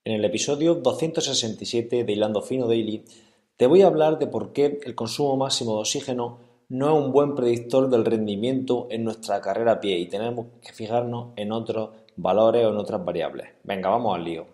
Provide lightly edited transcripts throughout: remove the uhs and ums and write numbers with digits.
En el episodio 267 de Hilando Fino Daily te voy a hablar de por qué el consumo máximo de oxígeno no es un buen predictor del rendimiento en nuestra carrera a pie y tenemos que fijarnos en otros valores o en otras variables. Venga, vamos al lío.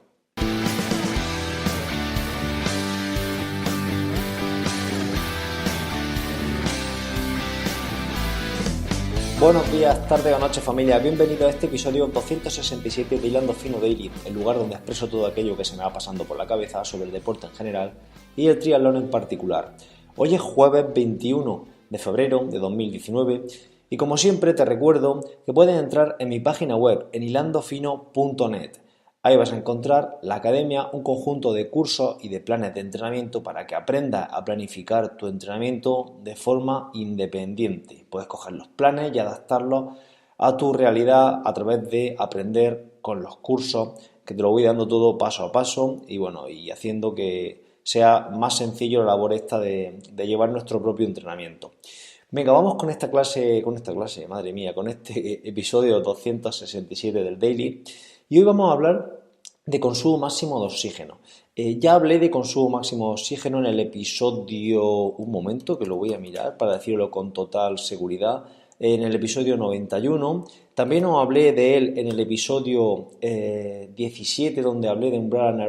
Buenos días, tardes o noches familia, bienvenidos a este episodio 267 de Hilando Fino Daily, el lugar donde expreso todo aquello que se me va pasando por la cabeza sobre el deporte en general y el triatlón en particular. Hoy es jueves 21 de febrero de 2019 y como siempre te recuerdo que puedes entrar en mi página web en hilandofino.net. Ahí vas a encontrar la academia, un conjunto de cursos y de planes de entrenamiento para que aprendas a planificar tu entrenamiento de forma independiente. Puedes coger los planes y adaptarlos a tu realidad a través de aprender con los cursos, que te lo voy dando todo paso a paso y haciendo que sea más sencillo la labor esta de llevar nuestro propio entrenamiento. Venga, vamos con esta clase, madre mía, con este episodio 267 del Daily. Y hoy vamos a hablar de consumo máximo de oxígeno. Ya hablé de consumo máximo de oxígeno en el episodio, un momento que lo voy a mirar para decirlo con total seguridad, en el episodio 91. También os hablé de él en el episodio 17, donde hablé de umbral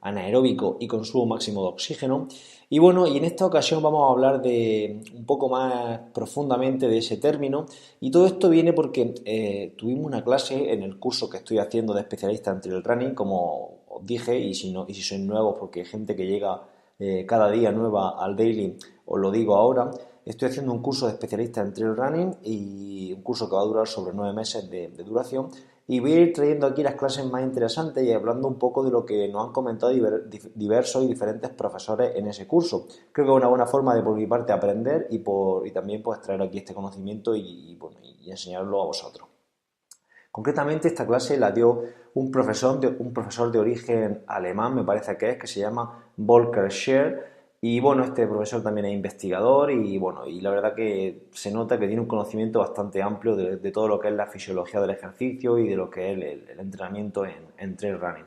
anaeróbico y consumo máximo de oxígeno. Y en esta ocasión vamos a hablar de un poco más profundamente de ese término y todo esto viene porque tuvimos una clase en el curso que estoy haciendo de especialista en trail running, como os dije, y si sois nuevos, porque hay gente que llega cada día nueva al daily, os lo digo ahora. Estoy haciendo un curso de especialista en trail running y un curso que va a durar sobre 9 meses de duración. Y voy a ir trayendo aquí las clases más interesantes y hablando un poco de lo que nos han comentado diversos y diferentes profesores en ese curso. Creo que es una buena forma de por mi parte aprender y también pues traer aquí este conocimiento y enseñarlo a vosotros. Concretamente esta clase la dio un profesor de origen alemán, me parece que se llama Volker Scher. Y bueno, este profesor también es investigador y la verdad que se nota que tiene un conocimiento bastante amplio de todo lo que es la fisiología del ejercicio y de lo que es el entrenamiento en trail running.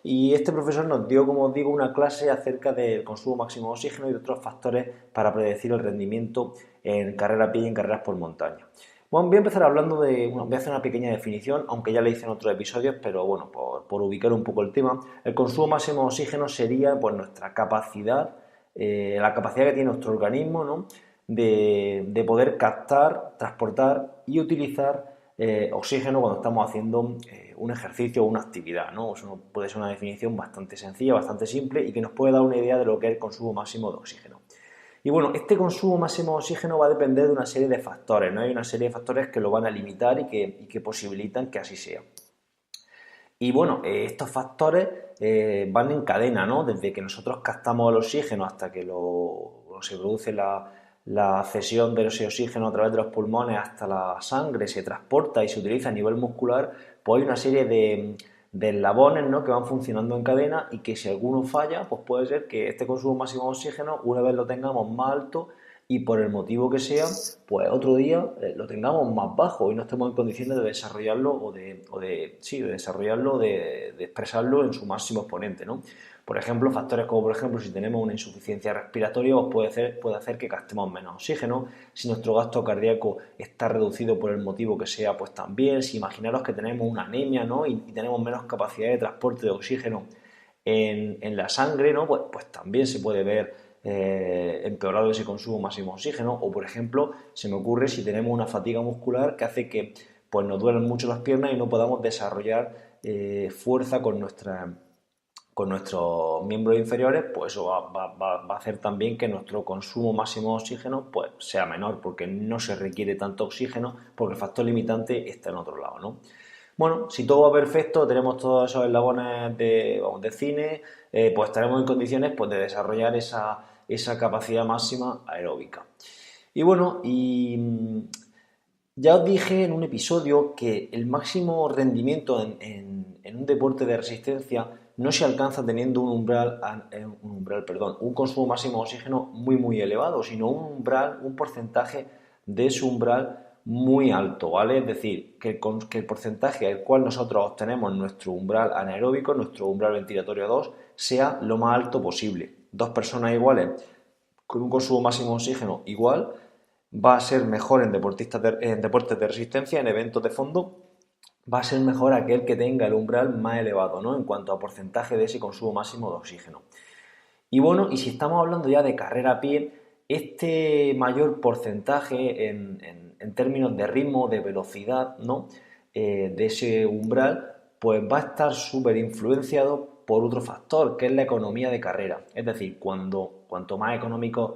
Y este profesor nos dio, como os digo, una clase acerca del consumo máximo de oxígeno y de otros factores para predecir el rendimiento en carrera a pie y en carreras por montaña. Bueno, voy a empezar voy a hacer una pequeña definición, aunque ya la hice en otros episodios, pero bueno, por ubicar un poco el tema. El consumo máximo de oxígeno sería pues nuestra capacidad, la capacidad que tiene nuestro organismo, ¿no? de poder captar, transportar y utilizar oxígeno cuando estamos haciendo un ejercicio o una actividad, ¿no? Eso puede ser una definición bastante sencilla, bastante simple y que nos puede dar una idea de lo que es el consumo máximo de oxígeno. Y bueno, este consumo máximo de oxígeno va a depender de una serie de factores, ¿no? Hay una serie de factores que lo van a limitar y que posibilitan que así sea. Y bueno, estos factores van en cadena, ¿no? Desde que nosotros captamos el oxígeno hasta que se produce la cesión de ese oxígeno a través de los pulmones hasta la sangre, se transporta y se utiliza a nivel muscular, pues hay una serie de eslabones, ¿no? que van funcionando en cadena y que si alguno falla, pues puede ser que este consumo máximo de oxígeno una vez lo tengamos más alto y por el motivo que sea, pues otro día lo tengamos más bajo y no estemos en condiciones de desarrollarlo de expresarlo en su máximo exponente, ¿no? Por ejemplo, factores como por ejemplo si tenemos una insuficiencia respiratoria pues puede hacer que gastemos menos oxígeno, si nuestro gasto cardíaco está reducido por el motivo que sea, pues también, si imaginaros que tenemos una anemia, ¿no? y tenemos menos capacidad de transporte de oxígeno en la sangre, ¿no? Pues también se puede ver empeorado ese consumo máximo de oxígeno. O por ejemplo, se me ocurre si tenemos una fatiga muscular que hace que pues, nos duelen mucho las piernas y no podamos desarrollar fuerza con nuestros miembros inferiores, pues eso va a hacer también que nuestro consumo máximo de oxígeno pues, sea menor, porque no se requiere tanto oxígeno, porque el factor limitante está en otro lado, ¿no? Bueno, si todo va perfecto, tenemos todos esos eslabones de cine, pues estaremos en condiciones pues, de desarrollar esa capacidad máxima aeróbica. Ya os dije en un episodio que el máximo rendimiento en un deporte de resistencia no se alcanza teniendo un consumo máximo de oxígeno muy elevado, sino un porcentaje de su umbral muy alto, ¿vale? Es decir, que el porcentaje al cual nosotros obtenemos nuestro umbral anaeróbico, nuestro umbral ventilatorio 2, sea lo más alto posible. Dos personas iguales con un consumo máximo de oxígeno igual va a ser mejor en deportes de resistencia, en eventos de fondo, va a ser mejor aquel que tenga el umbral más elevado, ¿no? En cuanto a porcentaje de ese consumo máximo de oxígeno. Y bueno, y si estamos hablando ya de carrera a pie, este mayor porcentaje en términos de ritmo, de velocidad, ¿no? De ese umbral, pues va a estar súper influenciado por otro factor, que es la economía de carrera. Es decir, cuando somos más económicos,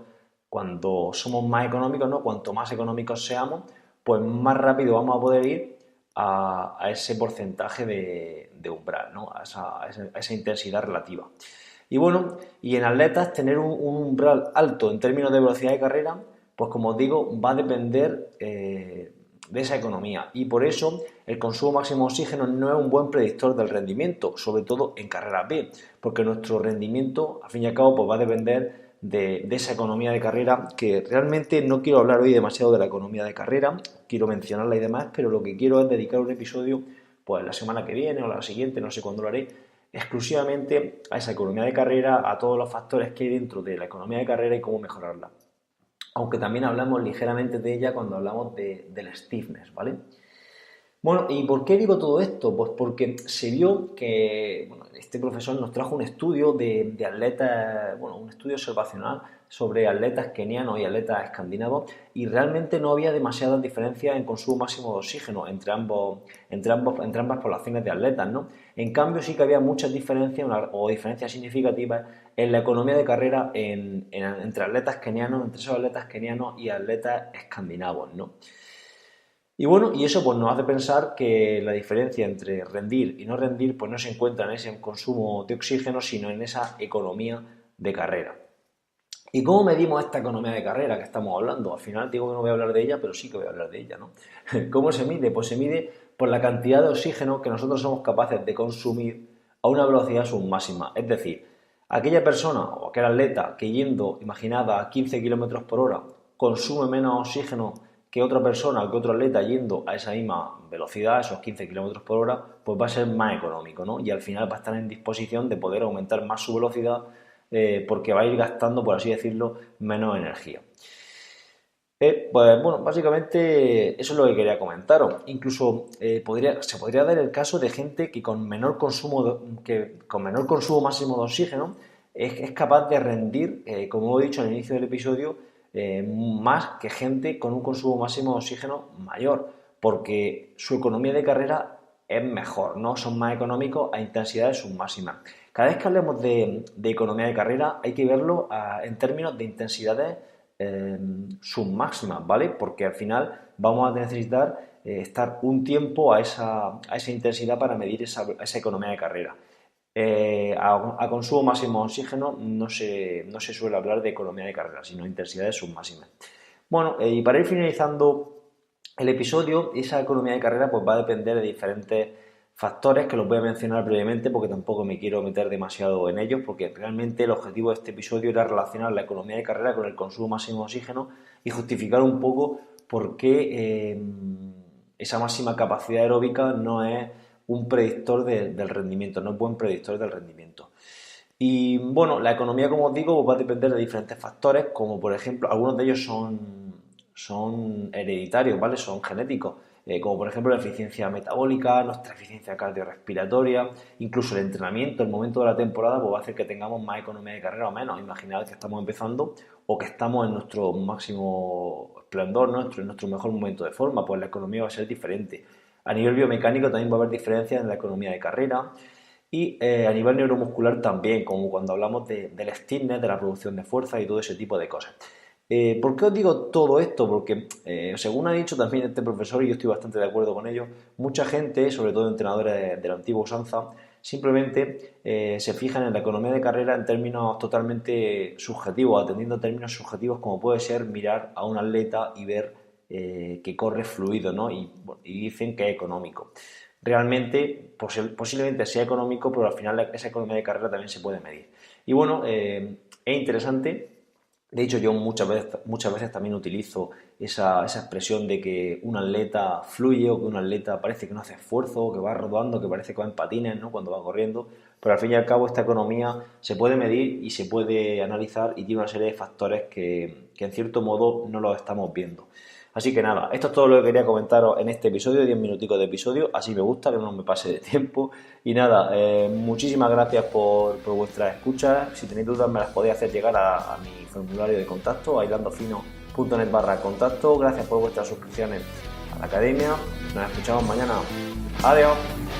¿no? Cuanto más económicos seamos, pues más rápido vamos a poder ir a ese porcentaje de umbral, ¿no? A esa intensidad relativa. Y bueno, y en atletas tener un umbral alto en términos de velocidad de carrera, pues como os digo, va a depender de esa economía. Y por eso el consumo máximo de oxígeno no es un buen predictor del rendimiento, sobre todo en carrera a pie, porque nuestro rendimiento, al fin y al cabo, pues va a depender de esa economía de carrera, que realmente no quiero hablar hoy demasiado de la economía de carrera, quiero mencionarla y demás, pero lo que quiero es dedicar un episodio, pues la semana que viene o la siguiente, no sé cuándo lo haré, exclusivamente a esa economía de carrera, a todos los factores que hay dentro de la economía de carrera y cómo mejorarla. Aunque también hablamos ligeramente de ella cuando hablamos del stiffness, ¿vale? Bueno, ¿y por qué digo todo esto? Pues porque se vio que este profesor nos trajo un estudio de atletas, un estudio observacional sobre atletas kenianos y atletas escandinavos y realmente no había demasiadas diferencias en consumo máximo de oxígeno entre ambas poblaciones de atletas, ¿no? En cambio sí que había muchas diferencias o diferencias significativas en la economía de carrera entre atletas kenianos, entre esos atletas kenianos y atletas escandinavos, ¿no? Y bueno, y eso pues nos hace pensar que la diferencia entre rendir y no rendir pues no se encuentra en ese consumo de oxígeno, sino en esa economía de carrera. ¿Y cómo medimos esta economía de carrera que estamos hablando? Al final digo que no voy a hablar de ella, pero sí que voy a hablar de ella, ¿no? ¿Cómo se mide? Pues se mide por la cantidad de oxígeno que nosotros somos capaces de consumir a una velocidad submáxima. Es decir, aquella persona o aquel atleta que yendo, imaginad, a 15 km por hora consume menos oxígeno que otra persona o que otro atleta yendo a esa misma velocidad, esos 15 km por hora, pues va a ser más económico, ¿no? Y al final va a estar en disposición de poder aumentar más su velocidad porque va a ir gastando, por así decirlo, menos energía. Pues bueno, básicamente eso es lo que quería comentaros. Incluso se podría dar el caso de gente que con menor consumo máximo de oxígeno es capaz de rendir, como he dicho al inicio del episodio, más que gente con un consumo máximo de oxígeno mayor, porque su economía de carrera es mejor, ¿no? Son más económicos a intensidades submáximas. Cada vez que hablemos de economía de carrera hay que verlo en términos de intensidades submáximas, ¿vale? Porque al final vamos a necesitar estar un tiempo a esa intensidad para medir esa economía de carrera. A consumo máximo de oxígeno no se suele hablar de economía de carrera, sino intensidades submáximas. Bueno, y para ir finalizando el episodio, esa economía de carrera pues va a depender de diferentes factores que los voy a mencionar brevemente porque tampoco me quiero meter demasiado en ellos, porque realmente el objetivo de este episodio era relacionar la economía de carrera con el consumo máximo de oxígeno y justificar un poco por qué esa máxima capacidad aeróbica no es un predictor del rendimiento, no es buen predictor del rendimiento. Y bueno, la economía, como os digo, va a depender de diferentes factores, como por ejemplo, algunos de ellos son hereditarios, ¿vale? Son genéticos, como por ejemplo la eficiencia metabólica, nuestra eficiencia cardiorrespiratoria, incluso el entrenamiento, el momento de la temporada, pues va a hacer que tengamos más economía de carrera o menos. Imaginad que estamos empezando o que estamos en nuestro máximo esplendor, ¿no? En nuestro mejor momento de forma, pues la economía va a ser diferente. A nivel biomecánico también va a haber diferencias en la economía de carrera y a nivel neuromuscular también, como cuando hablamos del stiffness, de la producción de fuerza y todo ese tipo de cosas. ¿Por qué os digo todo esto? Porque según ha dicho también este profesor, y yo estoy bastante de acuerdo con ello, mucha gente, sobre todo entrenadores de la antigua usanza, simplemente se fijan en la economía de carrera en términos totalmente subjetivos, atendiendo a términos subjetivos como puede ser mirar a un atleta y ver que corre fluido, ¿no? Y dicen que es económico. Realmente, posiblemente sea económico, pero al final esa economía de carrera también se puede medir. Y bueno, es interesante. De hecho, yo muchas veces también utilizo esa expresión de que un atleta fluye o que un atleta parece que no hace esfuerzo, que va rodando, que parece que va en patines, ¿no? Cuando va corriendo, pero al fin y al cabo esta economía se puede medir y se puede analizar y tiene una serie de factores que en cierto modo no los estamos viendo. Así que nada, esto es todo lo que quería comentaros en este episodio, 10 minuticos de episodio, así me gusta, que no me pase de tiempo. Y nada, muchísimas gracias por vuestras escuchas. Si tenéis dudas me las podéis hacer llegar a mi formulario de contacto, ailandofino.net/contacto. Gracias por vuestras suscripciones a la academia. Nos escuchamos mañana. Adiós.